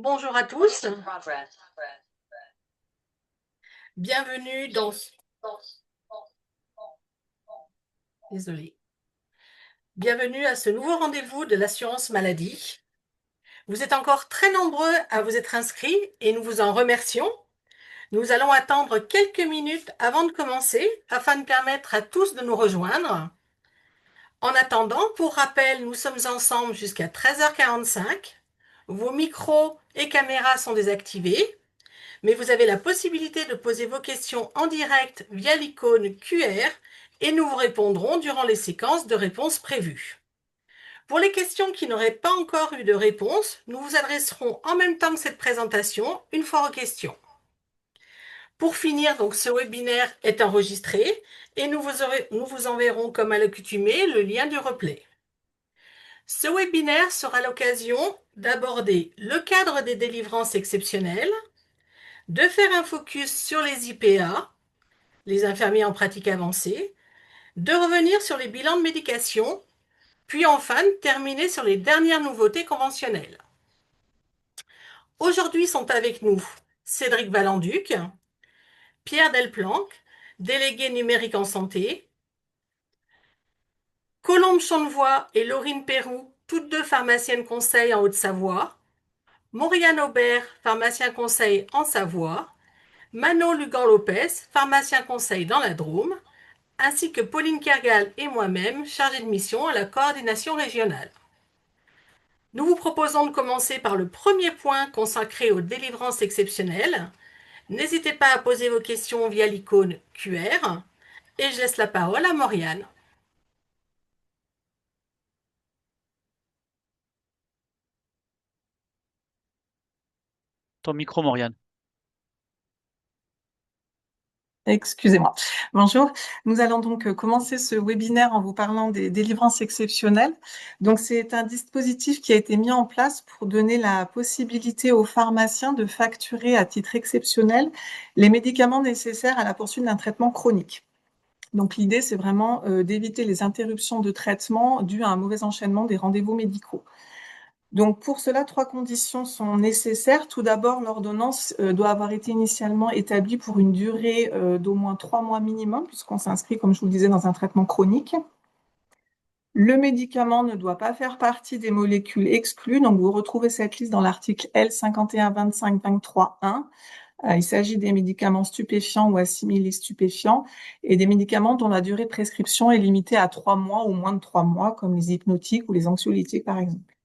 Bonjour à tous, bienvenue dans... Désolée. Bienvenue à ce nouveau rendez-vous de l'assurance maladie. Vous êtes encore très nombreux à vous être inscrits et nous vous en remercions. Nous allons attendre quelques minutes avant de commencer afin de permettre à tous de nous rejoindre. En attendant, pour rappel, nous sommes ensemble jusqu'à 13h45. Vos micros et caméras sont désactivés, mais vous avez la possibilité de poser vos questions en direct via l'icône QR et nous vous répondrons durant les séquences de réponses prévues. Pour les questions qui n'auraient pas encore eu de réponse, nous vous adresserons en même temps que cette présentation une fois aux questions. Pour finir, donc, ce webinaire est enregistré et nous vous enverrons, comme à l'accoutumée, le lien du replay. Ce webinaire sera l'occasion d'aborder le cadre des délivrances exceptionnelles, de faire un focus sur les IPA, les infirmiers en pratique avancée, de revenir sur les bilans de médication, puis enfin de terminer sur les dernières nouveautés conventionnelles. Aujourd'hui sont avec nous Cédric Valenduc, Pierre Delplanque, délégué numérique en santé, Colombe Chandevoix et Laurine Perroux, toutes deux pharmaciennes conseil en Haute-Savoie, Mauriane Aubert, pharmacien conseil en Savoie, Mano Lugan-Lopez, pharmacien conseil dans la Drôme, ainsi que Pauline Kergal et moi-même, chargée de mission à la coordination régionale. Nous vous proposons de commencer par le premier point consacré aux délivrances exceptionnelles. N'hésitez pas à poser vos questions via l'icône QR et je laisse la parole à Mauriane. Ton micro, Morgane. Excusez-moi. Bonjour. Nous allons donc commencer ce webinaire en vous parlant des délivrances exceptionnelles. Donc, c'est un dispositif qui a été mis en place pour donner la possibilité aux pharmaciens de facturer à titre exceptionnel les médicaments nécessaires à la poursuite d'un traitement chronique. Donc, l'idée, c'est vraiment d'éviter les interruptions de traitement dues à un mauvais enchaînement des rendez-vous médicaux. Donc, pour cela, trois conditions sont nécessaires. Tout d'abord, l'ordonnance doit avoir été initialement établie pour une durée d'au moins 3 mois minimum, puisqu'on s'inscrit, comme je vous le disais, dans un traitement chronique. Le médicament ne doit pas faire partie des molécules exclues. Donc, vous retrouvez cette liste dans l'article L5125-23-1. Il s'agit des médicaments stupéfiants ou assimilés stupéfiants et des médicaments dont la durée de prescription est limitée à 3 mois ou moins de 3 mois, comme les hypnotiques ou les anxiolytiques, par exemple.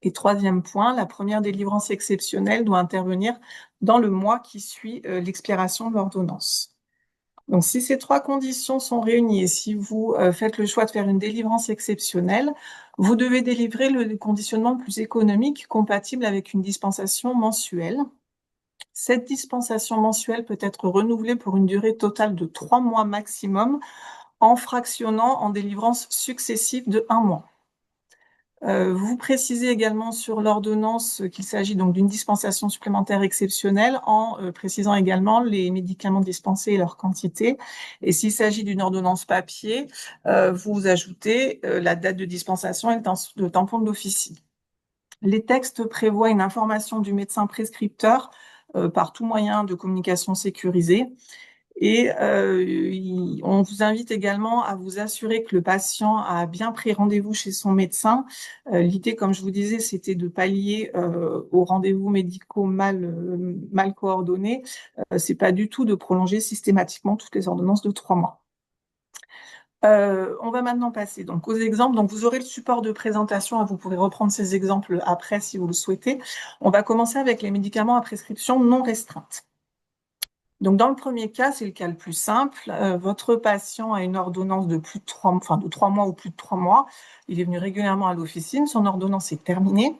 Et troisième point, la première délivrance exceptionnelle doit intervenir dans le mois qui suit l'expiration de l'ordonnance. Donc, si ces trois conditions sont réunies et si vous faites le choix de faire une délivrance exceptionnelle, vous devez délivrer le conditionnement le plus économique compatible avec une dispensation mensuelle. Cette dispensation mensuelle peut être renouvelée pour une durée totale de 3 mois maximum en fractionnant en délivrances successives de 1 mois. Vous précisez également sur l'ordonnance qu'il s'agit donc d'une dispensation supplémentaire exceptionnelle en précisant également les médicaments dispensés et leur quantité. Et s'il s'agit d'une ordonnance papier, vous ajoutez la date de dispensation et le tampon de l'officie. Les textes prévoient une information du médecin prescripteur par tout moyen de communication sécurisé. Et on vous invite également à vous assurer que le patient a bien pris rendez-vous chez son médecin. L'idée, comme je vous disais, c'était de pallier aux rendez-vous médicaux mal coordonnés. C'est pas du tout de prolonger systématiquement toutes les ordonnances de 3 mois. On va maintenant passer donc aux exemples. Donc, vous aurez le support de présentation. Vous pourrez reprendre ces exemples après si vous le souhaitez. On va commencer avec les médicaments à prescription non restreinte. Donc, dans le premier cas, c'est le cas le plus simple. Votre patient a une ordonnance de plus de 3 mois ou plus de 3 mois. Il est venu régulièrement à l'officine. Son ordonnance est terminée.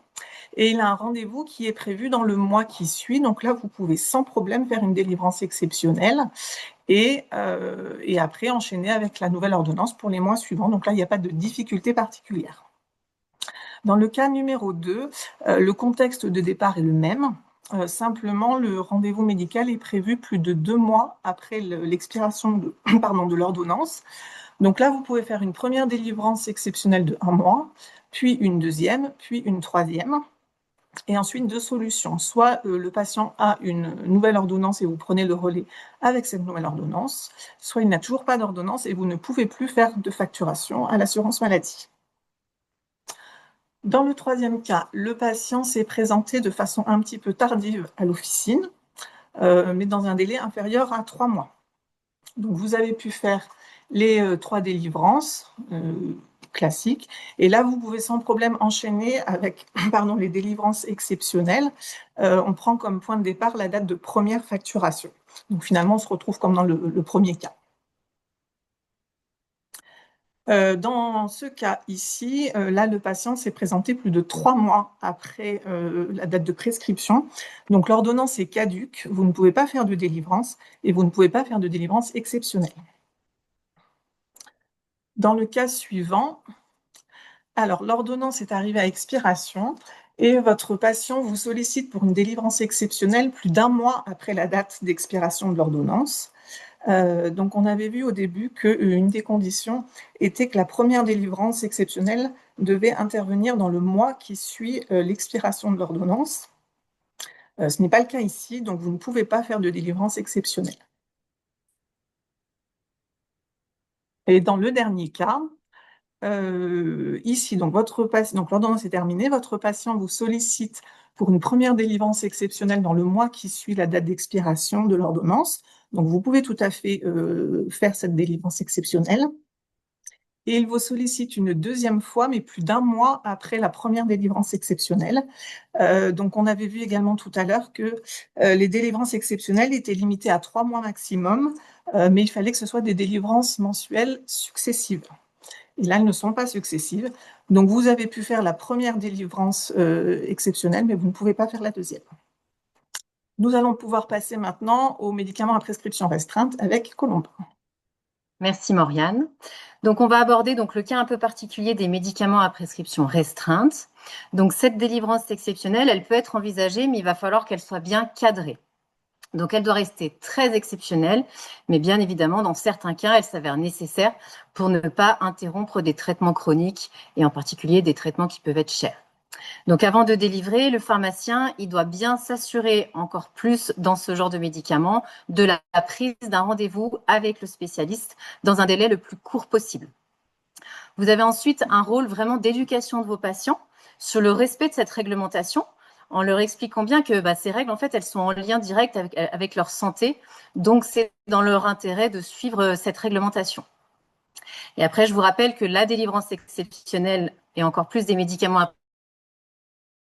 Et il a un rendez-vous qui est prévu dans le mois qui suit. Donc là, vous pouvez sans problème faire une délivrance exceptionnelle et après enchaîner avec la nouvelle ordonnance pour les mois suivants. Donc là, il n'y a pas de difficulté particulière. Dans le cas numéro 2, le contexte de départ est le même. Simplement, le rendez-vous médical est prévu plus de 2 mois après l'expiration de l'ordonnance. Donc là, vous pouvez faire une première délivrance exceptionnelle de 1 mois, puis une deuxième, puis une troisième. Et ensuite, deux solutions. Soit le patient a une nouvelle ordonnance et vous prenez le relais avec cette nouvelle ordonnance, soit il n'a toujours pas d'ordonnance et vous ne pouvez plus faire de facturation à l'assurance maladie. Dans le troisième cas, le patient s'est présenté de façon un petit peu tardive à l'officine, mais dans un délai inférieur à 3 mois. Donc, vous avez pu faire les 3 délivrances classiques. Et là, vous pouvez sans problème enchaîner avec pardon, les délivrances exceptionnelles. On prend comme point de départ la date de première facturation. Donc, finalement, on se retrouve comme dans le premier cas. Dans ce cas ici, là, le patient s'est présenté plus de 3 mois après la date de prescription. Donc, l'ordonnance est caduque. Vous ne pouvez pas faire de délivrance et vous ne pouvez pas faire de délivrance exceptionnelle. Dans le cas suivant, alors l'ordonnance est arrivée à expiration et votre patient vous sollicite pour une délivrance exceptionnelle plus d'un mois après la date d'expiration de l'ordonnance. Donc on avait vu au début qu'une des conditions était que la première délivrance exceptionnelle devait intervenir dans le mois qui suit l'expiration de l'ordonnance. Ce n'est pas le cas ici, donc vous ne pouvez pas faire de délivrance exceptionnelle. Et dans le dernier cas, ici, donc l'ordonnance est terminée, votre patient vous sollicite pour une première délivrance exceptionnelle dans le mois qui suit la date d'expiration de l'ordonnance. Donc, vous pouvez tout à fait faire cette délivrance exceptionnelle. Et il vous sollicite une deuxième fois, mais plus d'un mois après la première délivrance exceptionnelle. Donc, on avait vu également tout à l'heure que les délivrances exceptionnelles étaient limitées à 3 mois maximum, mais il fallait que ce soit des délivrances mensuelles successives. Et là, elles ne sont pas successives. Donc, vous avez pu faire la première délivrance exceptionnelle, mais vous ne pouvez pas faire la deuxième. Nous allons pouvoir passer maintenant aux médicaments à prescription restreinte avec Colombe. Merci Mauriane. Donc on va aborder donc le cas un peu particulier des médicaments à prescription restreinte. Donc cette délivrance exceptionnelle, elle peut être envisagée, mais il va falloir qu'elle soit bien cadrée. Donc elle doit rester très exceptionnelle, mais bien évidemment, dans certains cas, elle s'avère nécessaire pour ne pas interrompre des traitements chroniques et en particulier des traitements qui peuvent être chers. Donc avant de délivrer, le pharmacien, il doit bien s'assurer encore plus dans ce genre de médicaments de la prise d'un rendez-vous avec le spécialiste dans un délai le plus court possible. Vous avez ensuite un rôle vraiment d'éducation de vos patients sur le respect de cette réglementation, en leur expliquant bien que ces règles, en fait, elles sont en lien direct avec leur santé. Donc, c'est dans leur intérêt de suivre cette réglementation. Et après, je vous rappelle que la délivrance exceptionnelle et encore plus des médicaments à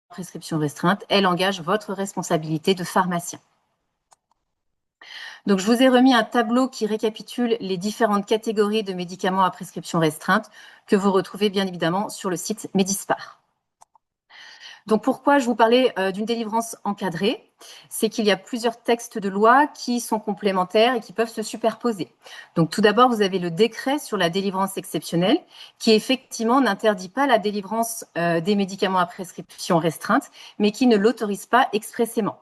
prescription restreinte, elle engage votre responsabilité de pharmacien. Donc, je vous ai remis un tableau qui récapitule les différentes catégories de médicaments à prescription restreinte que vous retrouvez bien évidemment sur le site Medispar. Donc, pourquoi je vous parlais d'une délivrance encadrée? C'est qu'il y a plusieurs textes de loi qui sont complémentaires et qui peuvent se superposer. Donc, tout d'abord, vous avez le décret sur la délivrance exceptionnelle qui, effectivement, n'interdit pas la délivrance des médicaments à prescription restreinte, mais qui ne l'autorise pas expressément.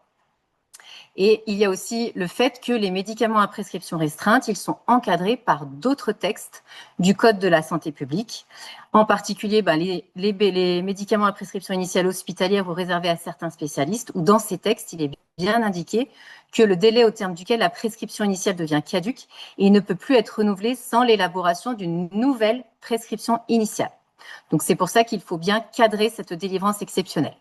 Et il y a aussi le fait que les médicaments à prescription restreinte, ils sont encadrés par d'autres textes du Code de la santé publique. En particulier, les médicaments à prescription initiale hospitalière ou réservés à certains spécialistes, où dans ces textes, il est bien indiqué que le délai au terme duquel la prescription initiale devient caduque et ne peut plus être renouvelé sans l'élaboration d'une nouvelle prescription initiale. Donc, c'est pour ça qu'il faut bien cadrer cette délivrance exceptionnelle.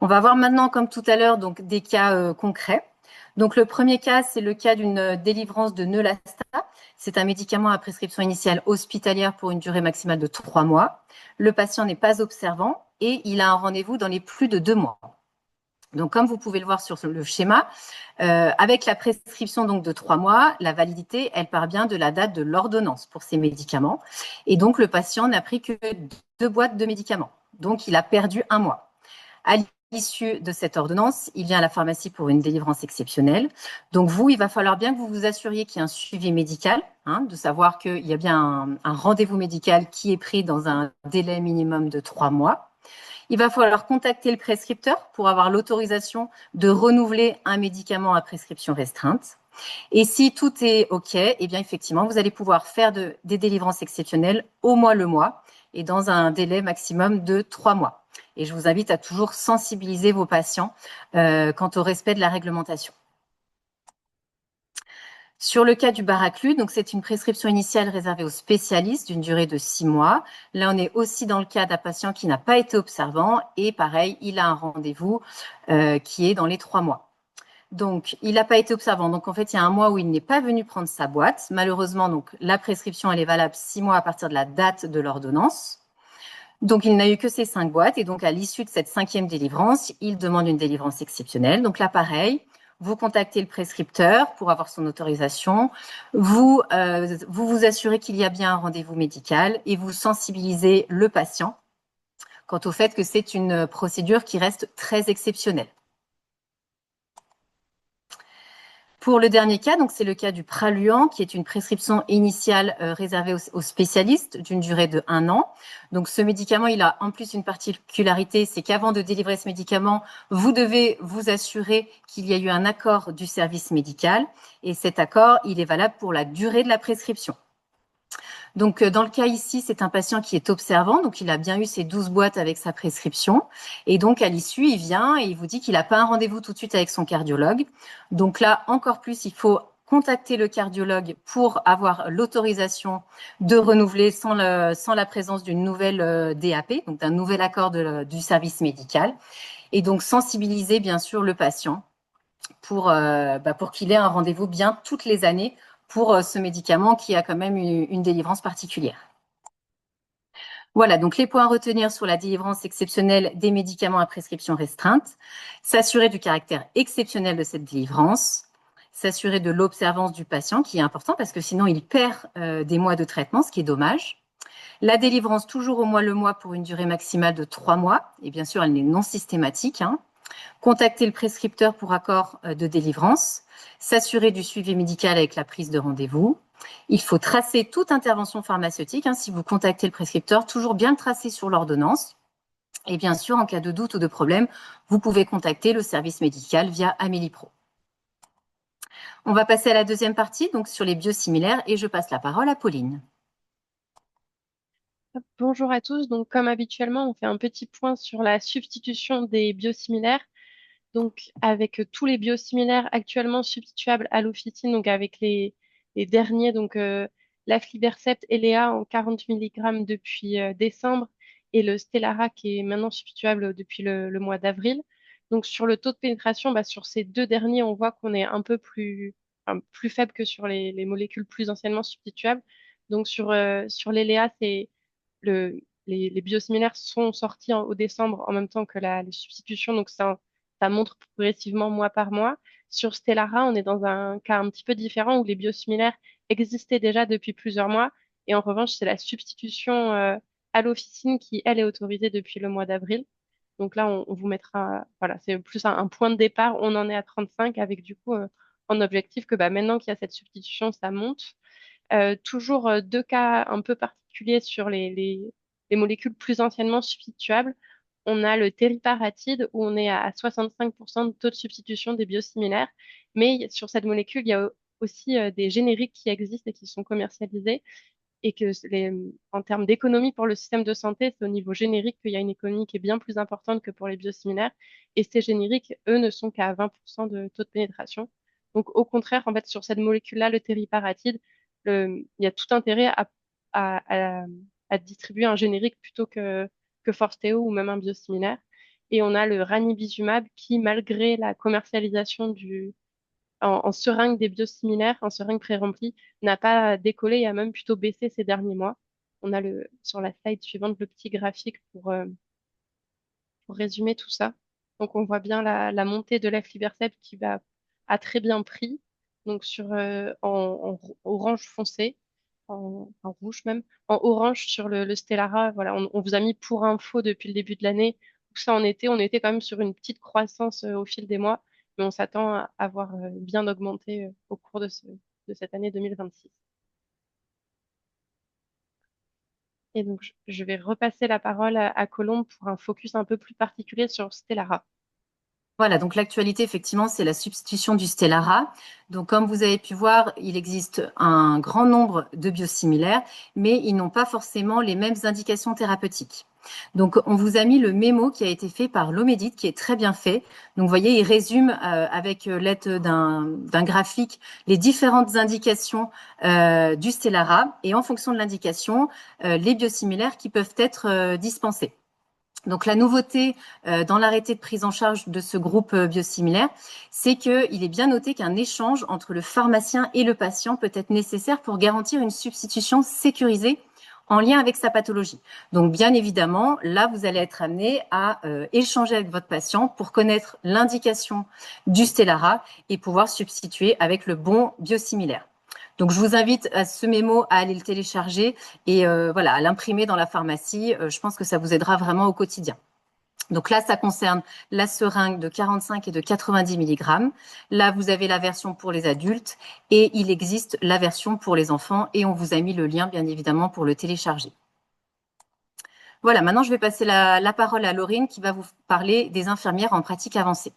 On va voir maintenant, comme tout à l'heure, donc des cas concrets. Donc, le premier cas, c'est le cas d'une délivrance de Neulasta. C'est un médicament à prescription initiale hospitalière pour une durée maximale de 3 mois. Le patient n'est pas observant et il a un rendez-vous dans les plus de 2 mois. Donc, comme vous pouvez le voir sur le schéma, avec la prescription donc de 3 mois, la validité, elle part bien de la date de l'ordonnance pour ces médicaments. Et donc, le patient n'a pris que 2 boîtes de médicaments. Donc, il a perdu 1 mois. À l'issue de cette ordonnance, il vient à la pharmacie pour une délivrance exceptionnelle. Donc vous, il va falloir bien que vous vous assuriez qu'il y ait un suivi médical, de savoir qu'il y a bien un rendez-vous médical qui est pris dans un délai minimum de 3 mois. Il va falloir contacter le prescripteur pour avoir l'autorisation de renouveler un médicament à prescription restreinte. Et si tout est OK, eh bien effectivement, vous allez pouvoir faire des délivrances exceptionnelles au mois le mois. et dans un délai maximum de 3 mois. Et je vous invite à toujours sensibiliser vos patients quant au respect de la réglementation. Sur le cas du Baraclu, donc c'est une prescription initiale réservée aux spécialistes d'une durée de 6 mois. Là, on est aussi dans le cas d'un patient qui n'a pas été observant et pareil, il a un rendez-vous qui est dans les 3 mois. Donc, il n'a pas été observant. Donc, en fait, il y a un mois où il n'est pas venu prendre sa boîte. Malheureusement, donc, la prescription, elle est valable 6 mois à partir de la date de l'ordonnance. Donc, il n'a eu que ces 5 boîtes. Et donc, à l'issue de cette 5e délivrance, il demande une délivrance exceptionnelle. Donc là, pareil, vous contactez le prescripteur pour avoir son autorisation. Vous vous assurez qu'il y a bien un rendez-vous médical et vous sensibilisez le patient quant au fait que c'est une procédure qui reste très exceptionnelle. Pour le dernier cas, donc c'est le cas du Praluent, qui est une prescription initiale réservée aux spécialistes d'une durée de 1 an. Donc ce médicament, il a en plus une particularité, c'est qu'avant de délivrer ce médicament, vous devez vous assurer qu'il y a eu un accord du service médical. Et cet accord, il est valable pour la durée de la prescription. Donc, dans le cas ici, c'est un patient qui est observant, donc il a bien eu ses 12 boîtes avec sa prescription. Et donc, à l'issue, il vient et il vous dit qu'il n'a pas un rendez-vous tout de suite avec son cardiologue. Donc là, encore plus, il faut contacter le cardiologue pour avoir l'autorisation de renouveler sans la présence d'une nouvelle DAP, donc d'un nouvel accord du service médical. Et donc, sensibiliser bien sûr le patient pour qu'il ait un rendez-vous bien toutes les années pour ce médicament qui a quand même une délivrance particulière. Voilà, donc les points à retenir sur la délivrance exceptionnelle des médicaments à prescription restreinte. S'assurer du caractère exceptionnel de cette délivrance. S'assurer de l'observance du patient, qui est important parce que sinon il perd des mois de traitement, ce qui est dommage. La délivrance toujours le mois pour une durée maximale de 3 mois. Et bien sûr, elle n'est non systématique. Contacter le prescripteur pour accord de délivrance, s'assurer du suivi médical avec la prise de rendez-vous. Il faut tracer toute intervention pharmaceutique. Si vous contactez le prescripteur, toujours bien le tracer sur l'ordonnance. Et bien sûr, en cas de doute ou de problème, vous pouvez contacter le service médical via Amélie Pro. On va passer à la deuxième partie, donc sur les biosimilaires, et je passe la parole à Pauline. Bonjour à tous. Donc, comme habituellement, on fait un petit point sur la substitution des biosimilaires. Donc, avec tous les biosimilaires actuellement substituables à l'officine, donc avec les derniers, donc l'aflibercept Elea en 40 mg depuis décembre et le Stelara qui est maintenant substituable depuis le mois d'avril. Donc, sur le taux de pénétration, sur ces deux derniers, on voit qu'on est un peu plus faible que sur les molécules plus anciennement substituables. Donc, sur l'Elea, les biosimilaires sont sortis au décembre en même temps que les substitutions, donc ça montre progressivement mois par mois. Sur Stelara, on est dans un cas un petit peu différent où les biosimilaires existaient déjà depuis plusieurs mois. Et en revanche, c'est la substitution à l'officine qui, elle, est autorisée depuis le mois d'avril. Donc là, on vous mettra, voilà, c'est plus un point de départ. On en est à 35 avec du coup en objectif que maintenant qu'il y a cette substitution, ça monte. Toujours deux cas un peu particuliers sur les molécules plus anciennement substituables. On a le tériparatide où on est à 65% de taux de substitution des biosimilaires. Mais sur cette molécule, il y a aussi des génériques qui existent et qui sont commercialisés. Et que en termes d'économie pour le système de santé, c'est au niveau générique qu'il y a une économie qui est bien plus importante que pour les biosimilaires. Et ces génériques, eux, ne sont qu'à 20% de taux de pénétration. Donc, au contraire, en fait, sur cette molécule-là, le tériparatide, il y a tout intérêt à, à, à distribuer un générique plutôt que Forteo ou même un biosimilaire. Et on a le ranibizumab qui, malgré la commercialisation en seringue des biosimilaires, en seringue pré-remplie, n'a pas décollé et a même plutôt baissé ces derniers mois. On a sur la slide suivante le petit graphique pour résumer tout ça. Donc, on voit bien la montée de l'aflibercept qui a très bien pris. Donc, en orange foncé, en rouge même, en orange sur le Stellara. Voilà, on vous a mis pour info depuis le début de l'année où ça en était. On était quand même sur une petite croissance au fil des mois, mais on s'attend à avoir bien augmenté au cours de cette année 2026. Et donc, je vais repasser la parole à Colombe pour un focus un peu plus particulier sur Stellara. Voilà, donc l'actualité, effectivement, c'est la substitution du Stelara. Donc, comme vous avez pu voir, il existe un grand nombre de biosimilaires, mais ils n'ont pas forcément les mêmes indications thérapeutiques. Donc, on vous a mis le mémo qui a été fait par l'Omedit, qui est très bien fait. Donc, vous voyez, il résume avec l'aide d'un graphique les différentes indications du Stelara et en fonction de l'indication, les biosimilaires qui peuvent être dispensés. Donc la nouveauté dans l'arrêté de prise en charge de ce groupe biosimilaire, c'est qu'il est bien noté qu'un échange entre le pharmacien et le patient peut être nécessaire pour garantir une substitution sécurisée en lien avec sa pathologie. Donc bien évidemment, là, vous allez être amené à échanger avec votre patient pour connaître l'indication du Stelara et pouvoir substituer avec le bon biosimilaire. Donc, je vous invite à ce mémo à aller le télécharger et voilà, à l'imprimer dans la pharmacie. Je pense que ça vous aidera vraiment au quotidien. Donc là, ça concerne la seringue de 45 et de 90 mg. Là, vous avez la version pour les adultes et il existe la version pour les enfants et on vous a mis le lien, bien évidemment, pour le télécharger. Voilà, maintenant, je vais passer la parole à Laurine qui va vous parler des infirmières en pratique avancée.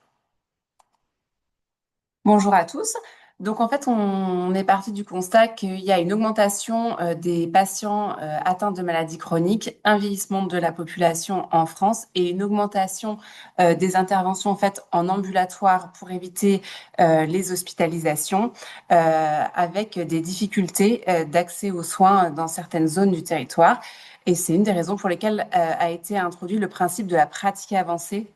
Bonjour à tous. Donc en fait, on est parti du constat qu'il y a une augmentation des patients atteints de maladies chroniques, un vieillissement de la population en France et une augmentation des interventions faites en ambulatoire pour éviter les hospitalisations, avec des difficultés d'accès aux soins dans certaines zones du territoire. Et c'est une des raisons pour lesquelles a été introduit le principe de la pratique avancée.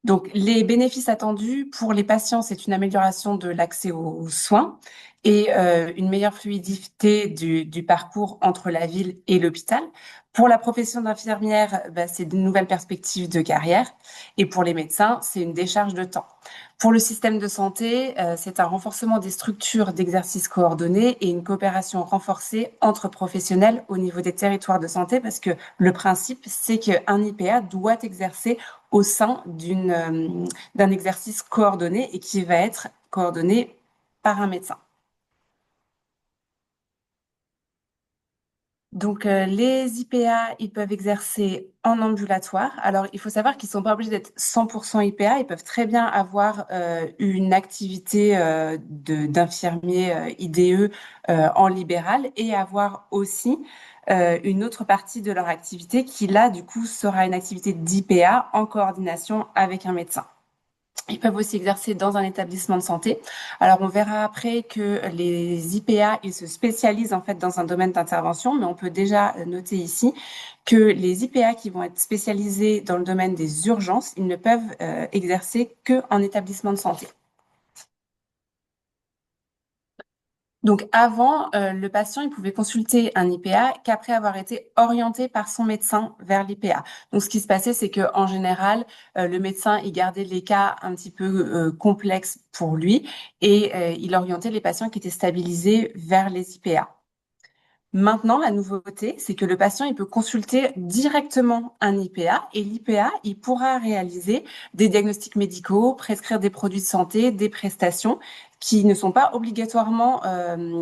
Donc, les bénéfices attendus pour les patients, c'est une amélioration de l'accès aux soins et une meilleure fluidité du parcours entre la ville et l'hôpital. Pour la profession d'infirmière, c'est de nouvelles perspectives de carrière. Et pour les médecins, c'est une décharge de temps. Pour le système de santé, c'est un renforcement des structures d'exercice coordonné et une coopération renforcée entre professionnels au niveau des territoires de santé, parce que le principe, c'est qu'un IPA doit exercer au sein d'un exercice coordonné et qui va être coordonné par un médecin. Donc, les IPA, ils peuvent exercer en ambulatoire. Alors, il faut savoir qu'ils ne sont pas obligés d'être 100% IPA. Ils peuvent très bien avoir une activité d'infirmier IDE en libéral et avoir aussi une autre partie de leur activité qui, là, du coup, sera une activité d'IPA en coordination avec un médecin. Ils peuvent aussi exercer dans un établissement de santé. Alors, on verra après que les IPA, ils se spécialisent en fait dans un domaine d'intervention, mais on peut déjà noter ici que les IPA qui vont être spécialisés dans le domaine des urgences, ils ne peuvent exercer qu'en établissement de santé. Donc avant, le patient, il pouvait consulter un IPA qu'après avoir été orienté par son médecin vers l'IPA. Donc ce qui se passait, c'est que en général, le médecin, il gardait les cas un petit peu complexes pour lui et il orientait les patients qui étaient stabilisés vers les IPA. Maintenant, la nouveauté, c'est que le patient, il peut consulter directement un IPA et l'IPA, il pourra réaliser des diagnostics médicaux, prescrire des produits de santé, des prestations qui ne sont pas obligatoirement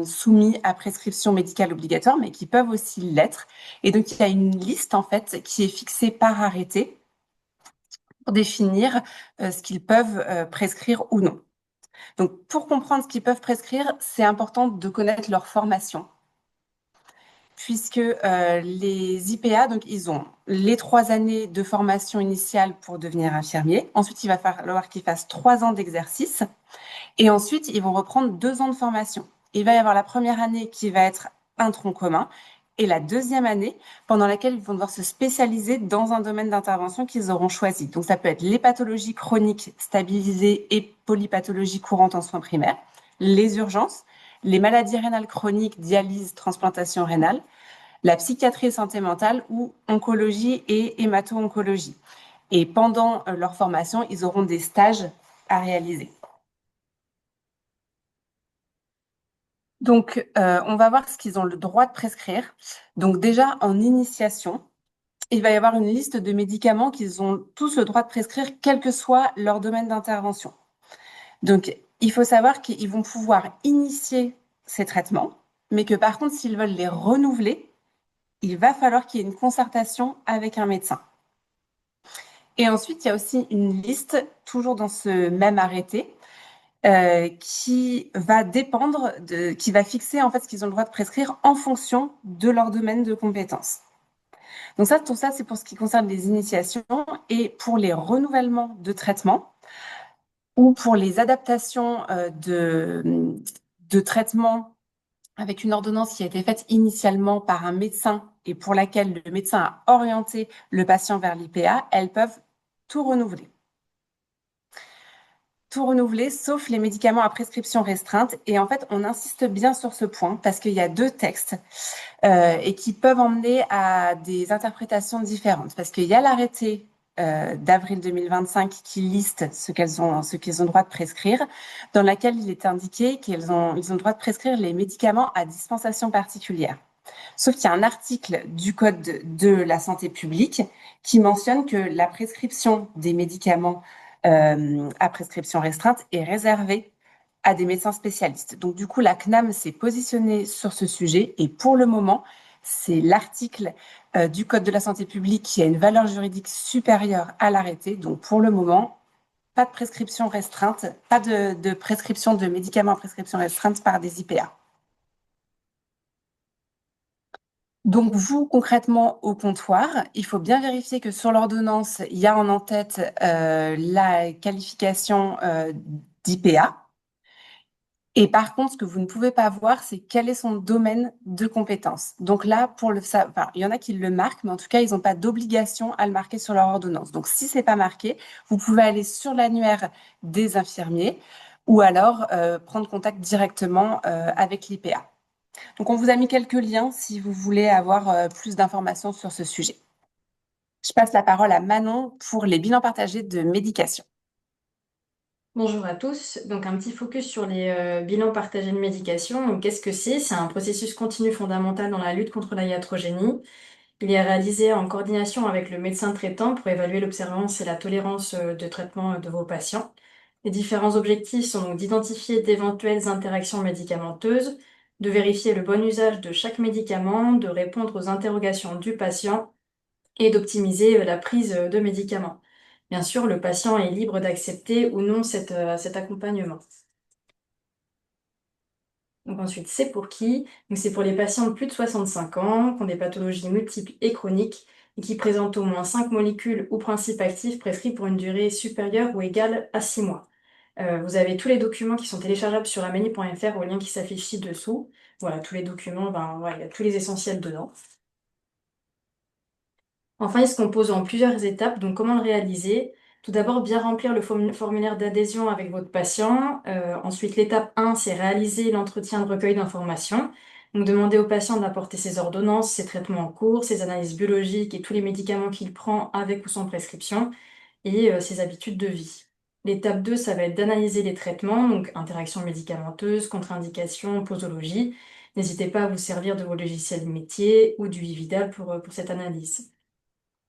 soumis à prescription médicale obligatoire, mais qui peuvent aussi l'être. Et donc, il y a une liste, en fait, qui est fixée par arrêté pour définir ce qu'ils peuvent prescrire ou non. Donc, pour comprendre ce qu'ils peuvent prescrire, c'est important de connaître leur formation, puisque les IPA, donc ils ont les 3 années de formation initiale pour devenir infirmier. Ensuite, il va falloir qu'ils fassent 3 ans d'exercice. Et ensuite, ils vont reprendre 2 ans de formation. Il va y avoir la première année qui va être un tronc commun et la deuxième année pendant laquelle ils vont devoir se spécialiser dans un domaine d'intervention qu'ils auront choisi. Donc, ça peut être les pathologies chroniques stabilisées et polypathologies courantes en soins primaires, les urgences, les maladies rénales chroniques, dialyse, transplantation rénale, la psychiatrie et santé mentale ou oncologie et hémato-oncologie. Et pendant leur formation, ils auront des stages à réaliser. Donc, on va voir ce qu'ils ont le droit de prescrire. Donc, déjà, en initiation, il va y avoir une liste de médicaments qu'ils ont tous le droit de prescrire, quel que soit leur domaine d'intervention. Donc, il faut savoir qu'ils vont pouvoir initier ces traitements, mais que par contre, s'ils veulent les renouveler, il va falloir qu'il y ait une concertation avec un médecin. Et ensuite, il y a aussi une liste, toujours dans ce même arrêté, qui va dépendre qui va fixer en fait ce qu'ils ont le droit de prescrire en fonction de leur domaine de compétences. Donc ça, tout ça, c'est pour ce qui concerne les initiations et pour les renouvellements de traitement ou pour les adaptations de traitement avec une ordonnance qui a été faite initialement par un médecin et pour laquelle le médecin a orienté le patient vers l'IPA, elles peuvent tout renouveler. Tout renouveler, sauf les médicaments à prescription restreinte. Et en fait, on insiste bien sur ce point parce qu'il y a deux textes et qui peuvent emmener à des interprétations différentes. Parce qu'il y a l'arrêté d'avril 2025 qui liste ce qu'ils ont le droit de prescrire, dans laquelle il est indiqué ils ont le droit de prescrire les médicaments à dispensation particulière. Sauf qu'il y a un article du Code de la santé publique qui mentionne que la prescription des médicaments à prescription restreinte est réservée à des médecins spécialistes. Donc du coup, la CNAM s'est positionnée sur ce sujet et pour le moment, c'est l'article du Code de la santé publique qui a une valeur juridique supérieure à l'arrêté. Donc pour le moment, pas de prescription restreinte, pas de prescription de médicaments à prescription restreinte par des IPA. Donc, vous, concrètement, au comptoir, il faut bien vérifier que sur l'ordonnance, il y a en tête la qualification d'IPA. Et par contre, ce que vous ne pouvez pas voir, c'est quel est son domaine de compétence. Donc là, il y en a qui le marquent, mais en tout cas, ils n'ont pas d'obligation à le marquer sur leur ordonnance. Donc, si c'est pas marqué, vous pouvez aller sur l'annuaire des infirmiers ou alors prendre contact directement avec l'IPA. Donc, on vous a mis quelques liens si vous voulez avoir plus d'informations sur ce sujet. Je passe la parole à Manon pour les bilans partagés de médication. Bonjour à tous. Donc un petit focus sur les bilans partagés de médication. Donc qu'est-ce que c'est? C'est un processus continu fondamental dans la lutte contre la iatrogénie. Il est réalisé en coordination avec le médecin traitant pour évaluer l'observance et la tolérance de traitement de vos patients. Les différents objectifs sont donc d'identifier d'éventuelles interactions médicamenteuses, de vérifier le bon usage de chaque médicament, de répondre aux interrogations du patient et d'optimiser la prise de médicaments. Bien sûr, le patient est libre d'accepter ou non cet accompagnement. Donc ensuite, c'est pour qui? Donc c'est pour les patients de plus de 65 ans, qui ont des pathologies multiples et chroniques, et qui présentent au moins 5 molécules ou principes actifs prescrits pour une durée supérieure ou égale à 6 mois. Vous avez tous les documents qui sont téléchargeables sur amani.fr au lien qui s'affiche ci-dessous. Voilà, tous les documents, il y a tous les essentiels dedans. Enfin, il se compose en plusieurs étapes. Donc, comment le réaliser? Tout d'abord, bien remplir le formulaire d'adhésion avec votre patient. Ensuite, l'étape 1, c'est réaliser l'entretien de recueil d'informations. Donc, demander au patient d'apporter ses ordonnances, ses traitements en cours, ses analyses biologiques et tous les médicaments qu'il prend avec ou sans prescription et ses habitudes de vie. L'étape 2, ça va être d'analyser les traitements, donc interactions médicamenteuses, contre-indications, posologie. N'hésitez pas à vous servir de vos logiciels métiers ou du Vividal pour cette analyse.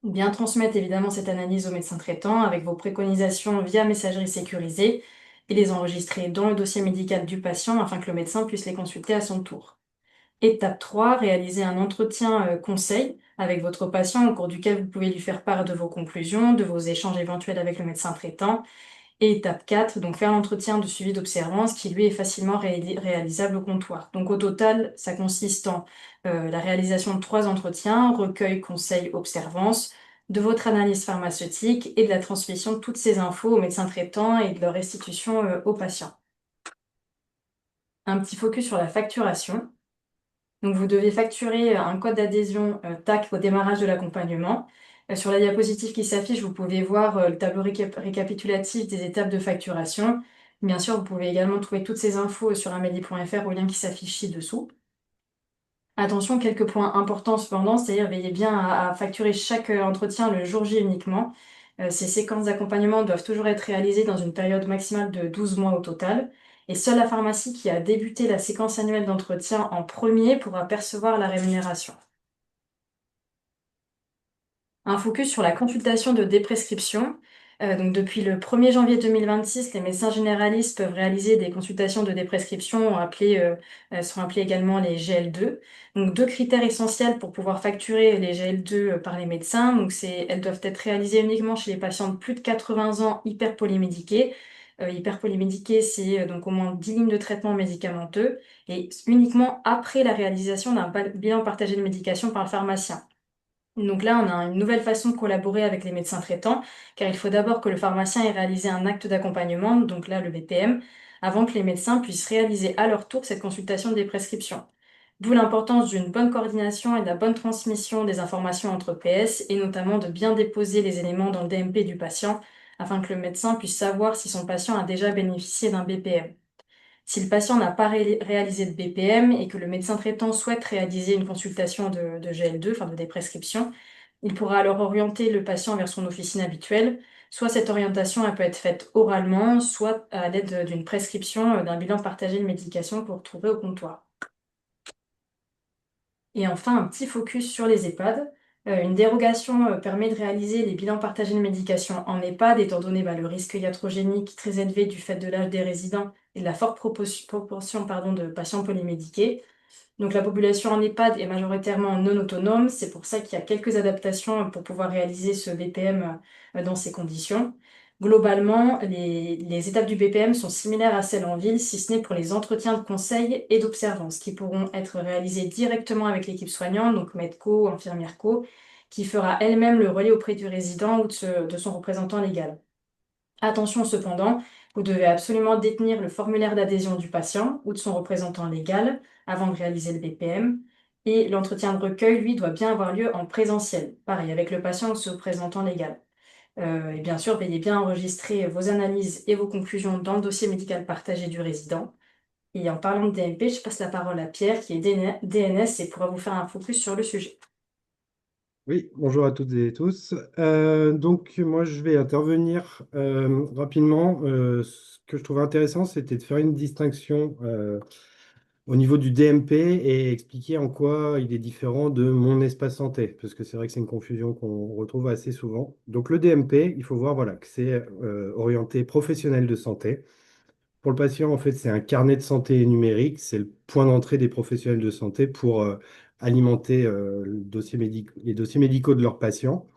Bien transmettre évidemment cette analyse au médecin traitant avec vos préconisations via messagerie sécurisée et les enregistrer dans le dossier médical du patient afin que le médecin puisse les consulter à son tour. Étape 3, réaliser un entretien conseil avec votre patient au cours duquel vous pouvez lui faire part de vos conclusions, de vos échanges éventuels avec le médecin traitant. Et étape 4, donc faire l'entretien de suivi d'observance qui lui est facilement réalisable au comptoir. Donc au total, ça consiste en la réalisation de 3 entretiens, recueil, conseil, observance, de votre analyse pharmaceutique et de la transmission de toutes ces infos au médecin traitant et de leur restitution aux patients. Un petit focus sur la facturation. Donc vous devez facturer un code d'adhésion TAC au démarrage de l'accompagnement. Sur la diapositive qui s'affiche, vous pouvez voir le tableau récapitulatif des étapes de facturation. Bien sûr, vous pouvez également trouver toutes ces infos sur amedi.fr au lien qui s'affiche ci-dessous. Attention, quelques points importants cependant, c'est-à-dire veillez bien à facturer chaque entretien le jour J uniquement. Ces séquences d'accompagnement doivent toujours être réalisées dans une période maximale de 12 mois au total. Et seule la pharmacie qui a débuté la séquence annuelle d'entretien en premier pourra percevoir la rémunération. Un focus sur la consultation de déprescription. Donc depuis le 1er janvier 2026, les médecins généralistes peuvent réaliser des consultations de déprescription sont appelées également les GL2. Donc deux critères essentiels pour pouvoir facturer les GL2 par les médecins. Donc elles doivent être réalisées uniquement chez les patients de plus de 80 ans hyperpolymédiqués. Hyperpolymédiqués, c'est donc au moins 10 lignes de traitement médicamenteux et uniquement après la réalisation d'un bilan partagé de médication par le pharmacien. Donc là, on a une nouvelle façon de collaborer avec les médecins traitants, car il faut d'abord que le pharmacien ait réalisé un acte d'accompagnement, donc là le BPM, avant que les médecins puissent réaliser à leur tour cette consultation des prescriptions. D'où l'importance d'une bonne coordination et de la bonne transmission des informations entre PS, et notamment de bien déposer les éléments dans le DMP du patient, afin que le médecin puisse savoir si son patient a déjà bénéficié d'un BPM. Si le patient n'a pas réalisé de BPM et que le médecin traitant souhaite réaliser une consultation de GL2, enfin de déprescription, il pourra alors orienter le patient vers son officine habituelle. Soit cette orientation elle peut être faite oralement, soit à l'aide d'une prescription d'un bilan partagé de médication pour trouver au comptoir. Et enfin, un petit focus sur les EHPAD. Une dérogation permet de réaliser les bilans partagés de médication en EHPAD, étant donné le risque iatrogénique très élevé du fait de l'âge des résidents et de la forte proportion de patients polymédiqués. Donc la population en EHPAD est majoritairement non autonome, c'est pour ça qu'il y a quelques adaptations pour pouvoir réaliser ce BPM dans ces conditions. Globalement, les étapes du BPM sont similaires à celles en ville, si ce n'est pour les entretiens de conseil et d'observance, qui pourront être réalisés directement avec l'équipe soignante, donc médecin, infirmière co, qui fera elle-même le relais auprès du résident ou de son représentant légal. Attention cependant, vous devez absolument détenir le formulaire d'adhésion du patient ou de son représentant légal avant de réaliser le BPM. Et l'entretien de recueil, lui, doit bien avoir lieu en présentiel, pareil, avec le patient ou son représentant légal. Et bien sûr, veillez bien à enregistrer vos analyses et vos conclusions dans le dossier médical partagé du résident. Et en parlant de DMP, je passe la parole à Pierre, qui est DNS et pourra vous faire un focus sur le sujet. Oui, bonjour à toutes et tous. Donc, moi, je vais intervenir rapidement. Ce que je trouve intéressant, c'était de faire une distinction au niveau du DMP et expliquer en quoi il est différent de mon espace santé, parce que c'est vrai que c'est une confusion qu'on retrouve assez souvent. Donc, le DMP, il faut voir voilà, que c'est orienté professionnel de santé. Pour le patient, en fait, c'est un carnet de santé numérique. C'est le point d'entrée des professionnels de santé pour alimenter les dossiers médicaux de leurs patients.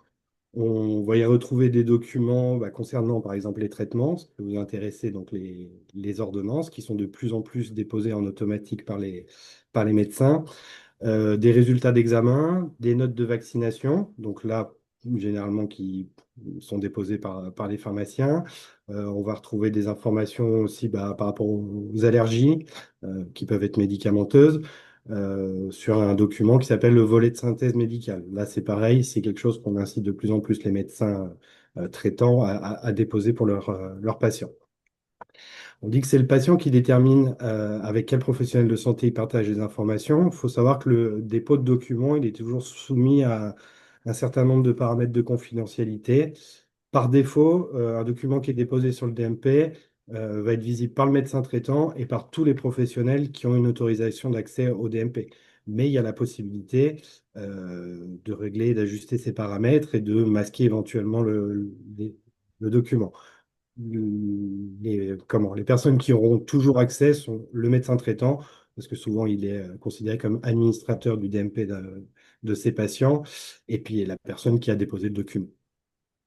On va y retrouver des documents concernant, par exemple, les traitements, ce que vous intéressez, donc les ordonnances, qui sont de plus en plus déposées en automatique par les médecins, des résultats d'examen, des notes de vaccination, donc là, généralement, qui sont déposées par les pharmaciens. On va retrouver des informations aussi par rapport aux allergies, qui peuvent être médicamenteuses, sur un document qui s'appelle le volet de synthèse médicale. Là, c'est pareil, c'est quelque chose qu'on incite de plus en plus les médecins traitants à déposer pour leurs patients. On dit que c'est le patient qui détermine avec quel professionnel de santé il partage les informations. Il faut savoir que le dépôt de documents, il est toujours soumis à un certain nombre de paramètres de confidentialité. Par défaut, un document qui est déposé sur le DMP va être visible par le médecin traitant et par tous les professionnels qui ont une autorisation d'accès au DMP. Mais il y a la possibilité de régler, d'ajuster ces paramètres et de masquer éventuellement le document. Les personnes qui auront toujours accès sont le médecin traitant, parce que souvent il est considéré comme administrateur du DMP de ses patients, et puis la personne qui a déposé le document.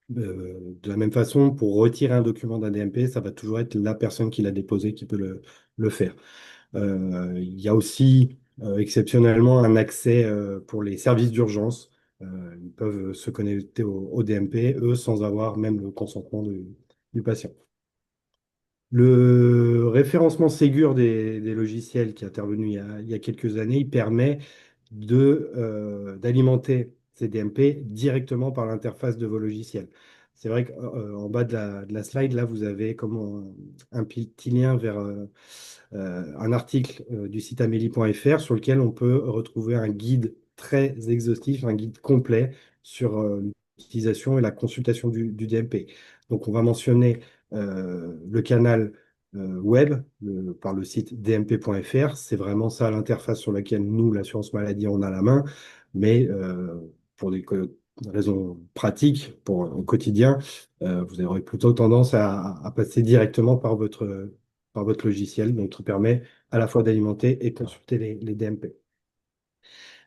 De la même façon, pour retirer un document d'un DMP, ça va toujours être la personne qui l'a déposé qui peut le faire. Il y a aussi exceptionnellement un accès pour les services d'urgence. Ils peuvent se connecter au DMP, eux, sans avoir même le consentement du patient. Le référencement Ségur des logiciels qui est intervenu il y a quelques années, il permet d'alimenter ces DMP directement par l'interface de vos logiciels. C'est vrai qu'en bas de la slide, là, vous avez comme un petit lien vers un article du site amélie.fr sur lequel on peut retrouver un guide très exhaustif, un guide complet sur l'utilisation et la consultation du DMP. Donc, on va mentionner le canal web par le site dmp.fr. C'est vraiment ça l'interface sur laquelle nous, l'assurance maladie, on a la main. Mais pour des raisons pratiques au quotidien, vous aurez plutôt tendance à passer directement par votre logiciel, donc ça permet à la fois d'alimenter et consulter les DMP.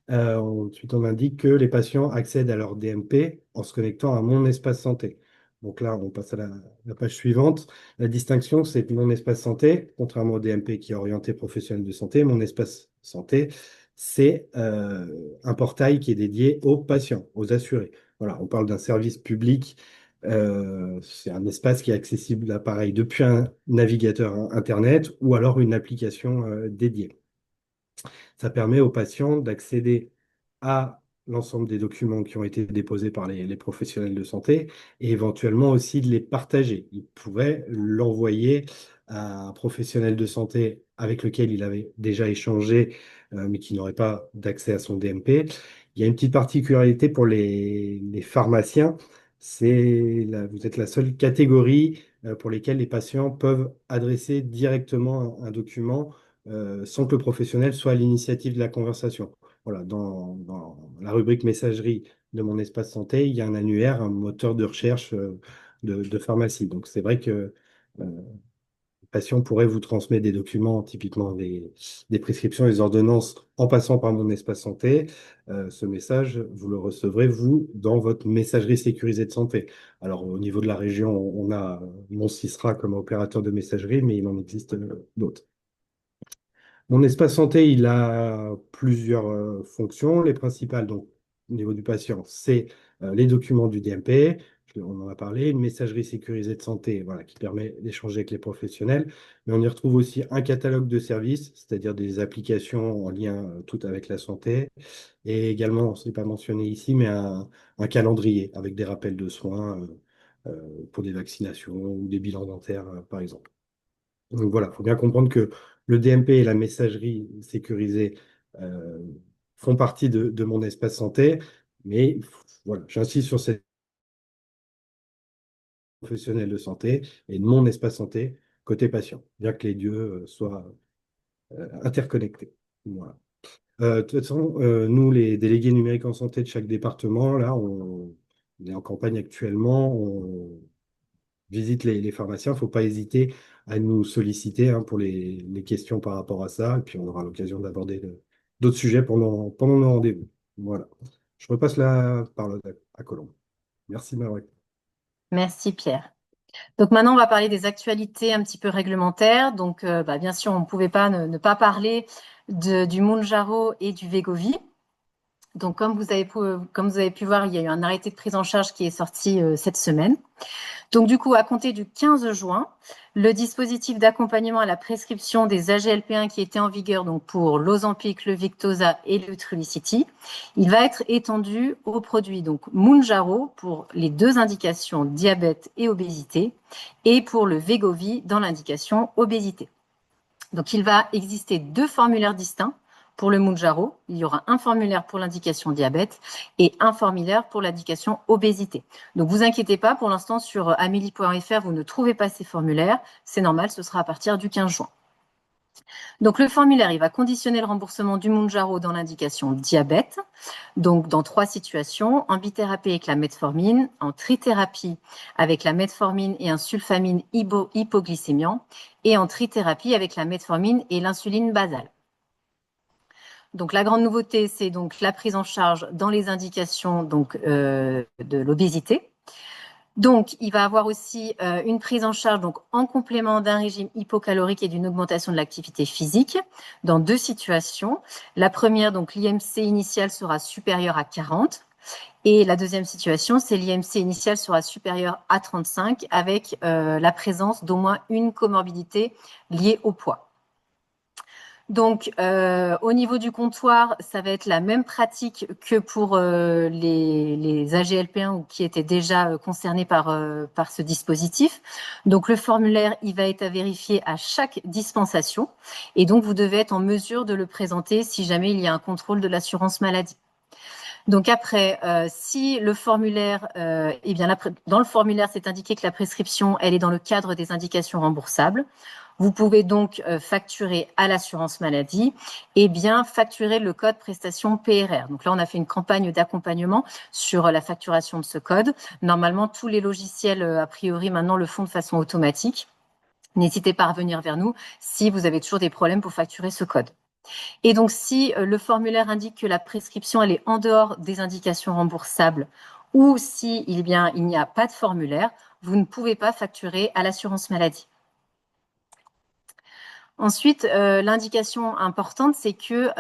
Ensuite, on indique que les patients accèdent à leur DMP en se connectant à Mon Espace Santé. Donc là, on passe à la page suivante. La distinction, c'est que Mon Espace Santé, contrairement au DMP qui est orienté professionnel de santé, Mon Espace Santé, c'est un portail qui est dédié aux patients, aux assurés. Voilà, on parle d'un service public. C'est un espace qui est accessible là, pareil, depuis un navigateur Internet ou alors une application dédiée. Ça permet aux patients d'accéder à l'ensemble des documents qui ont été déposés par les professionnels de santé et éventuellement aussi de les partager. Ils pourraient l'envoyer à un professionnel de santé avec lequel il avait déjà échangé, mais qui n'aurait pas d'accès à son DMP. Il y a une petite particularité pour les pharmaciens, vous êtes la seule catégorie pour lesquelles les patients peuvent adresser directement un document sans que le professionnel soit à l'initiative de la conversation. Voilà, dans la rubrique messagerie de Mon Espace Santé, il y a un annuaire, un moteur de recherche de pharmacie. Donc c'est vrai que le patient pourrait vous transmettre des documents, typiquement des prescriptions et des ordonnances, en passant par Mon Espace Santé. Ce message, vous le recevrez, vous, dans votre messagerie sécurisée de santé. Alors, au niveau de la région, on a Mon Sisra comme opérateur de messagerie, mais il en existe d'autres. Mon espace santé, il a plusieurs fonctions. Les principales, donc, au niveau du patient, c'est les documents du DMP. On en a parlé, une messagerie sécurisée de santé, voilà, qui permet d'échanger avec les professionnels. Mais on y retrouve aussi un catalogue de services, c'est-à-dire des applications en lien toutes avec la santé. Et également, ce n'est pas mentionné ici, mais un calendrier avec des rappels de soins pour des vaccinations ou des bilans dentaires, par exemple. Donc voilà, il faut bien comprendre que le DMP et la messagerie sécurisée euh, font partie de mon espace santé, mais voilà, j'insiste sur cette professionnel de santé et de mon espace santé côté patient, bien que les deux soient interconnectés. Voilà. De toute façon, nous, les délégués numériques en santé de chaque département, là, on est en campagne actuellement, visite les pharmaciens. Il ne faut pas hésiter à nous solliciter hein, pour les questions par rapport à ça. Et puis, on aura l'occasion d'aborder d'autres sujets pendant nos rendez-vous. Voilà. Je repasse la parole à Colombe. Merci, Marie. Merci Pierre. Donc maintenant, on va parler des actualités un petit peu réglementaires. Donc, bien sûr, on ne pouvait pas ne pas parler du Mounjaro et du Wegovy. Donc, comme vous avez pu voir, il y a eu un arrêté de prise en charge qui est sorti cette semaine. Donc, du coup, à compter du 15 juin, le dispositif d'accompagnement à la prescription des AGLP1 qui était en vigueur donc pour l'Ozempic, le Victoza et le Trulicity, il va être étendu aux produits donc Mounjaro pour les deux indications diabète et obésité et pour le Wegovy dans l'indication obésité. Donc, il va exister deux formulaires distincts. Pour le Mounjaro, il y aura un formulaire pour l'indication diabète et un formulaire pour l'indication obésité. Donc, vous inquiétez pas, pour l'instant, sur amélie.fr, vous ne trouvez pas ces formulaires. C'est normal, ce sera à partir du 15 juin. Donc, le formulaire, il va conditionner le remboursement du Mounjaro dans l'indication diabète. Donc, dans 3 situations, en bithérapie avec la metformine, en trithérapie avec la metformine et un sulfamine hypoglycémiant, et en trithérapie avec la metformine et l'insuline basale. Donc, la grande nouveauté, c'est donc la prise en charge dans les indications donc, de l'obésité. Donc, il va avoir aussi une prise en charge donc, en complément d'un régime hypocalorique et d'une augmentation de l'activité physique dans 2 situations. La première, donc l'IMC initial sera supérieur à 40. Et la deuxième situation, c'est l'IMC initial sera supérieur à 35 avec la présence d'au moins une comorbidité liée au poids. Donc, au niveau du comptoir, ça va être la même pratique que pour les AGLP1 qui étaient déjà concernés par ce dispositif. Donc, le formulaire, il va être à vérifier à chaque dispensation. Et donc, vous devez être en mesure de le présenter si jamais il y a un contrôle de l'assurance maladie. Donc après, si le formulaire, dans le formulaire, c'est indiqué que la prescription, elle est dans le cadre des indications remboursables. Vous pouvez donc facturer à l'assurance maladie et bien facturer le code prestation PRR. Donc là, on a fait une campagne d'accompagnement sur la facturation de ce code. Normalement, tous les logiciels, a priori, maintenant le font de façon automatique. N'hésitez pas à revenir vers nous si vous avez toujours des problèmes pour facturer ce code. Et donc, si le formulaire indique que la prescription elle est en dehors des indications remboursables ou si il n'y a pas de formulaire, vous ne pouvez pas facturer à l'assurance maladie. Ensuite, l'information importante, c'est que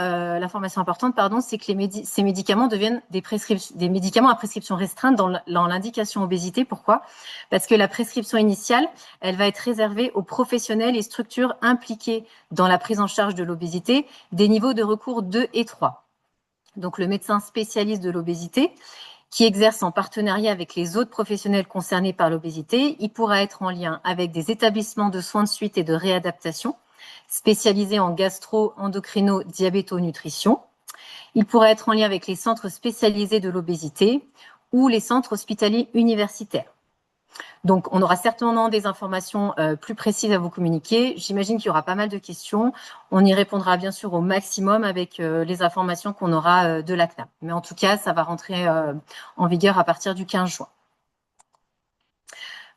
ces médicaments deviennent des médicaments à prescription restreinte dans l'indication obésité. Pourquoi? Parce que la prescription initiale, elle va être réservée aux professionnels et structures impliquées dans la prise en charge de l'obésité des niveaux de recours 2 et 3. Donc, le médecin spécialiste de l'obésité, qui exerce en partenariat avec les autres professionnels concernés par l'obésité, il pourra être en lien avec des établissements de soins de suite et de réadaptation, spécialisés en gastro, endocrino, diabéto, nutrition. Il pourrait être en lien avec les centres spécialisés de l'obésité ou les centres hospitaliers universitaires. Donc, on aura certainement des informations plus précises à vous communiquer. J'imagine qu'il y aura pas mal de questions. On y répondra bien sûr au maximum avec les informations qu'on aura de la CNAM. Mais en tout cas, ça va rentrer en vigueur à partir du 15 juin.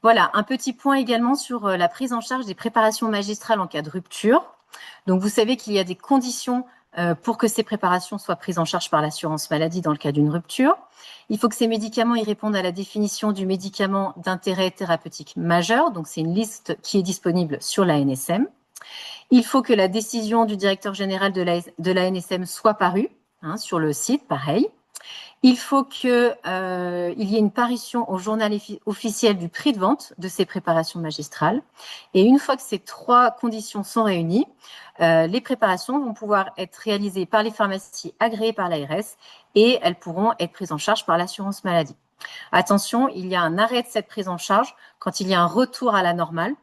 Voilà, un petit point également sur la prise en charge des préparations magistrales en cas de rupture. Donc, vous savez qu'il y a des conditions pour que ces préparations soient prises en charge par l'assurance maladie dans le cas d'une rupture. Il faut que ces médicaments y répondent à la définition du médicament d'intérêt thérapeutique majeur. Donc, c'est une liste qui est disponible sur l'ANSM. Il faut que la décision du directeur général de l'ANSM soit parue sur le site, pareil. Il faut qu'il y ait une parution au journal officiel du prix de vente de ces préparations magistrales. Et une fois que ces 3 conditions sont réunies, les préparations vont pouvoir être réalisées par les pharmacies agréées par l'ARS et elles pourront être prises en charge par l'assurance maladie. Attention, il y a un arrêt de cette prise en charge quand il y a un retour à la normale.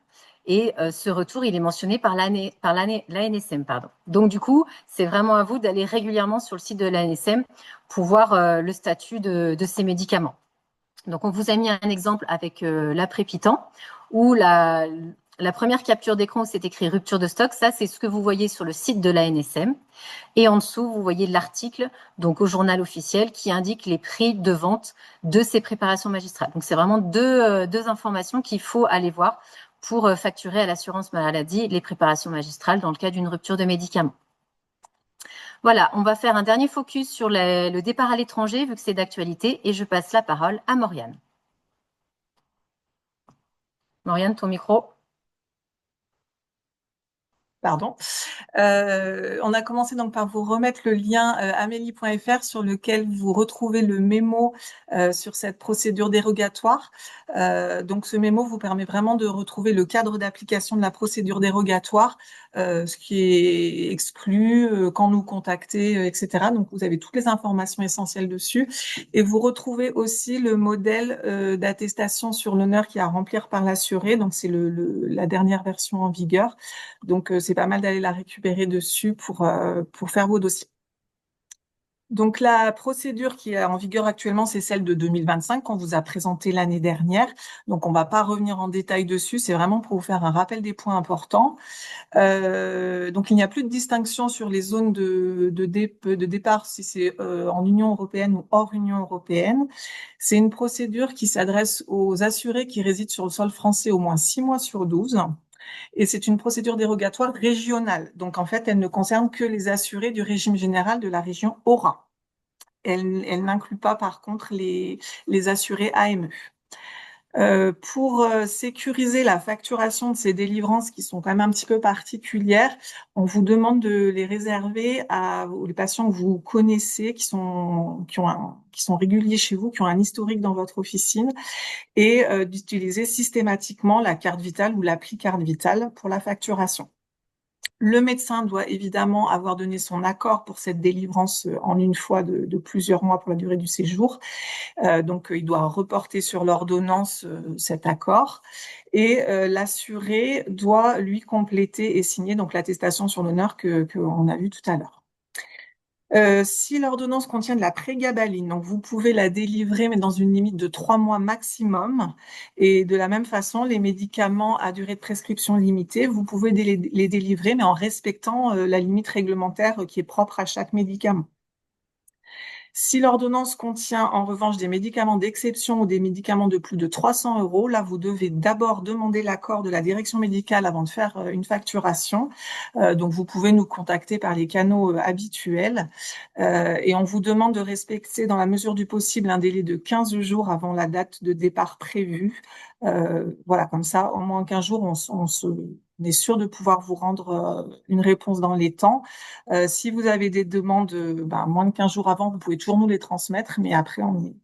Et ce retour, il est mentionné par l'ANSM. Donc, du coup, c'est vraiment à vous d'aller régulièrement sur le site de l'ANSM pour voir le statut de ces médicaments. Donc, on vous a mis un exemple avec l'après-pitant où la première capture d'écran où c'est écrit rupture de stock, ça, c'est ce que vous voyez sur le site de l'ANSM. Et en dessous, vous voyez l'article, donc au journal officiel, qui indique les prix de vente de ces préparations magistrales. Donc, c'est vraiment deux informations qu'il faut aller voir pour facturer à l'assurance maladie les préparations magistrales dans le cas d'une rupture de médicaments. Voilà, on va faire un dernier focus sur le départ à l'étranger, vu que c'est d'actualité, et je passe la parole à Mauriane. Mauriane, ton micro. Pardon. On a commencé donc par vous remettre le lien amélie.fr sur lequel vous retrouvez le mémo sur cette procédure dérogatoire. Donc ce mémo vous permet vraiment de retrouver le cadre d'application de la procédure dérogatoire, ce qui est exclu, quand nous contacter, etc. Donc vous avez toutes les informations essentielles dessus. Et vous retrouvez aussi le modèle d'attestation sur l'honneur qui est à remplir par l'assuré. Donc c'est la dernière version en vigueur. Donc, c'est pas mal d'aller la récupérer dessus pour faire vos dossiers. Donc, la procédure qui est en vigueur actuellement, c'est celle de 2025 qu'on vous a présentée l'année dernière. Donc, on va pas revenir en détail dessus. C'est vraiment pour vous faire un rappel des points importants. Donc, il n'y a plus de distinction sur les zones de départ, si c'est en Union européenne ou hors Union européenne. C'est une procédure qui s'adresse aux assurés qui résident sur le sol français au moins 6 mois sur 12. Et c'est une procédure dérogatoire régionale. Donc, en fait, elle ne concerne que les assurés du régime général de la région Aura. Elle n'inclut pas, par contre, les assurés AME. Pour sécuriser la facturation de ces délivrances qui sont quand même un petit peu particulières, on vous demande de les réserver aux patients que vous connaissez, qui sont réguliers chez vous, qui ont un historique dans votre officine, et d'utiliser systématiquement la carte vitale ou l'appli carte vitale pour la facturation. Le médecin doit évidemment avoir donné son accord pour cette délivrance en une fois de plusieurs mois pour la durée du séjour. Donc, il doit reporter sur l'ordonnance cet accord. Et l'assuré doit lui compléter et signer donc l'attestation sur l'honneur qu'on a vu tout à l'heure. Si l'ordonnance contient de la prégabaline, donc vous pouvez la délivrer, mais dans une limite de 3 mois maximum. Et de la même façon, les médicaments à durée de prescription limitée, vous pouvez les délivrer, mais en respectant la limite réglementaire qui est propre à chaque médicament. Si l'ordonnance contient en revanche des médicaments d'exception ou des médicaments de plus de 300 euros, là, vous devez d'abord demander l'accord de la direction médicale avant de faire une facturation. Donc, vous pouvez nous contacter par les canaux habituels. Et on vous demande de respecter, dans la mesure du possible, un délai de 15 jours avant la date de départ prévue. Voilà, comme ça, en moins 15 jours, on est sûr de pouvoir vous rendre une réponse dans les temps. Si vous avez des demandes moins de 15 jours avant, vous pouvez toujours nous les transmettre, mais après, on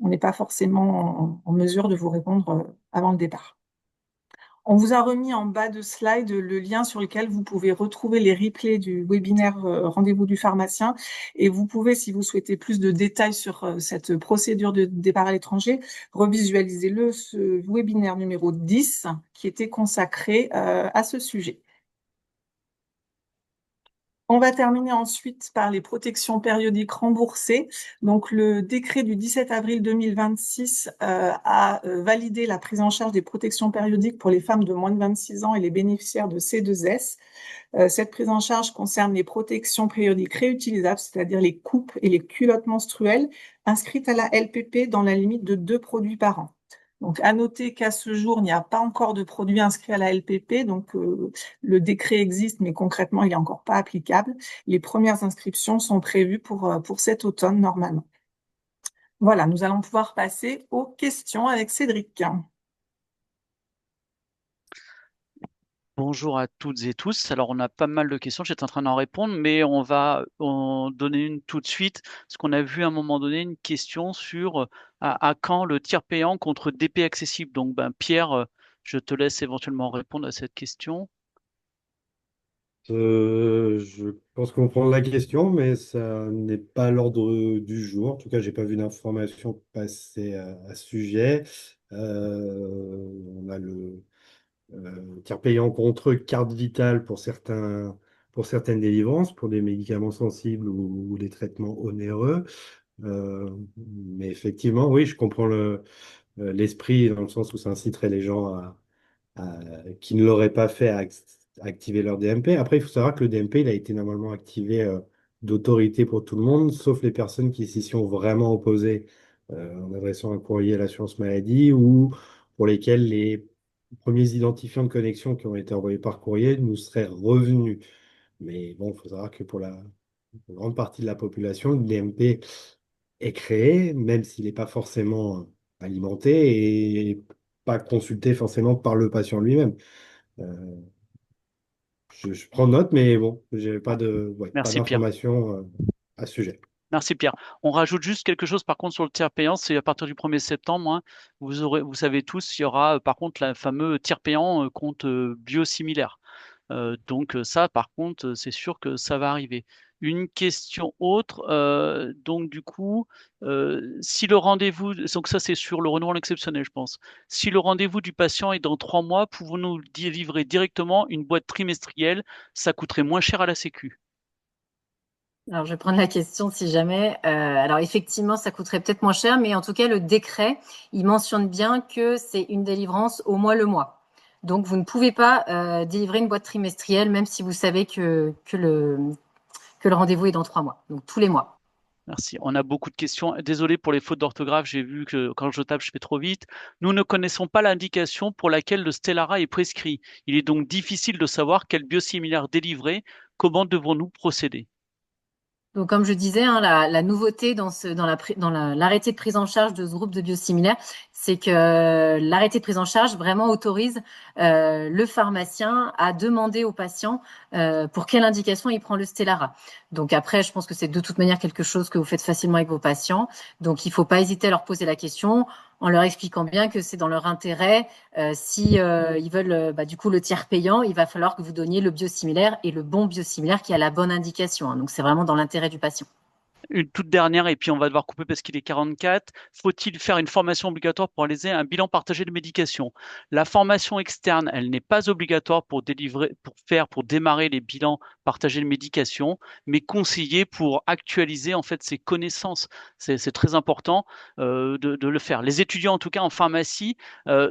n'est pas forcément en mesure de vous répondre avant le départ. On vous a remis en bas de slide le lien sur lequel vous pouvez retrouver les replays du webinaire Rendez-vous du pharmacien. Et vous pouvez, si vous souhaitez plus de détails sur cette procédure de départ à l'étranger, revisualiser ce webinaire numéro 10 qui était consacré à ce sujet. On va terminer ensuite par les protections périodiques remboursées. Donc, le décret du 17 avril 2026 a validé la prise en charge des protections périodiques pour les femmes de moins de 26 ans et les bénéficiaires de C2S. Cette prise en charge concerne les protections périodiques réutilisables, c'est-à-dire les coupes et les culottes menstruelles, inscrites à la LPP dans la limite de 2 produits par an. Donc, à noter qu'à ce jour, il n'y a pas encore de produits inscrits à la LPP. Donc, le décret existe, mais concrètement, il n'est encore pas applicable. Les premières inscriptions sont prévues pour cet automne, normalement. Voilà, nous allons pouvoir passer aux questions avec Cédric. Bonjour à toutes et tous. Alors, on a pas mal de questions. J'étais en train d'en répondre, mais on va en donner une tout de suite. Parce qu'on a vu à un moment donné une question sur à quand le tiers payant contre DP accessible. Donc, Pierre, je te laisse éventuellement répondre à cette question. Je pense comprendre la question, mais ça n'est pas à l'ordre du jour. En tout cas, j'ai pas vu d'informations passer à ce sujet. On a le tiers payant contre carte vitale pour certaines délivrances, pour des médicaments sensibles ou des traitements onéreux. Mais effectivement, oui, je comprends l'esprit dans le sens où ça inciterait les gens qui ne l'auraient pas fait à activer leur DMP. Après, il faut savoir que le DMP, il a été normalement activé d'autorité pour tout le monde, sauf les personnes qui s'y sont vraiment opposées en adressant un courrier à l'assurance maladie ou pour lesquelles les premiers identifiants de connexion qui ont été envoyés par courrier nous seraient revenus. Mais bon, il faut savoir que pour la grande partie de la population, le DMP est créé, même s'il n'est pas forcément alimenté et pas consulté forcément par le patient lui-même. Euh, je prends note, mais bon, j'ai pas Merci, Pierre. d'informations à ce sujet. Merci Pierre. On rajoute juste quelque chose par contre sur le tiers payant, c'est à partir du 1er septembre, hein, vous savez tous, il y aura par contre le fameux tiers payant compte biosimilaire. Donc ça, par contre, c'est sûr que ça va arriver. Une question autre, donc du coup, si le rendez-vous, donc ça c'est sur le renouvellement exceptionnel, je pense. Si le rendez-vous du patient est dans 3 mois, pouvons-nous délivrer directement une boîte trimestrielle? Ça coûterait moins cher à la Sécu. Alors, je vais prendre la question si jamais. Alors, effectivement, ça coûterait peut-être moins cher, mais en tout cas, le décret, il mentionne bien que c'est une délivrance au mois le mois. Donc, vous ne pouvez pas délivrer une boîte trimestrielle, même si vous savez que le rendez-vous est dans 3 mois. Donc, tous les mois. Merci. On a beaucoup de questions. Désolé pour les fautes d'orthographe. J'ai vu que quand je tape, je fais trop vite. Nous ne connaissons pas l'indication pour laquelle le Stelara est prescrit. Il est donc difficile de savoir quel biosimilaire délivrer. Comment devons-nous procéder? Donc, comme je disais, hein, la nouveauté dans l'arrêté de prise en charge de ce groupe de biosimilaires, c'est que l'arrêté de prise en charge vraiment autorise le pharmacien à demander au patient pour quelle indication il prend le Stelara. Donc après, je pense que c'est de toute manière quelque chose que vous faites facilement avec vos patients. Donc, il ne faut pas hésiter à leur poser la question en leur expliquant bien que c'est dans leur intérêt. Si ils veulent du coup le tiers payant, il va falloir que vous donniez le biosimilaire et le bon biosimilaire qui a la bonne indication, hein. Donc, c'est vraiment dans l'intérêt du patient. Une toute dernière, et puis on va devoir couper parce qu'il est 44. Faut-il faire une formation obligatoire pour réaliser un bilan partagé de médication? La formation externe, elle n'est pas obligatoire pour démarrer les bilans partager les médications, mais conseiller pour actualiser en fait ses connaissances. C'est très important de le faire. Les étudiants, en tout cas en pharmacie,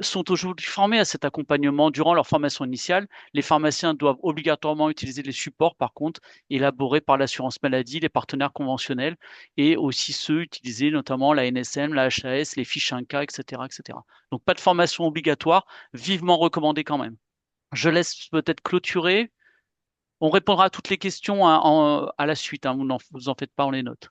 sont aujourd'hui formés à cet accompagnement durant leur formation initiale. Les pharmaciens doivent obligatoirement utiliser les supports, par contre, élaborés par l'assurance maladie, les partenaires conventionnels, et aussi ceux utilisés, notamment la NSM, la HAS, les fiches 1K, etc., etc. Donc pas de formation obligatoire, vivement recommandé quand même. Je laisse peut-être clôturer. On répondra à toutes les questions à la suite, hein, vous en faites pas, on les note.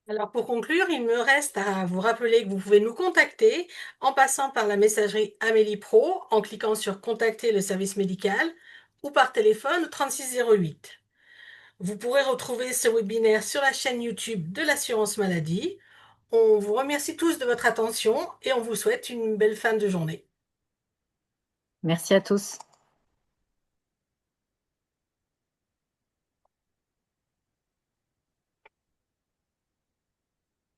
Alors pour conclure, il me reste à vous rappeler que vous pouvez nous contacter en passant par la messagerie Amélie Pro, en cliquant sur Contacter le service médical ou par téléphone au 3608. Vous pourrez retrouver ce webinaire sur la chaîne YouTube de l'assurance maladie. On vous remercie tous de votre attention et on vous souhaite une belle fin de journée. Merci à tous.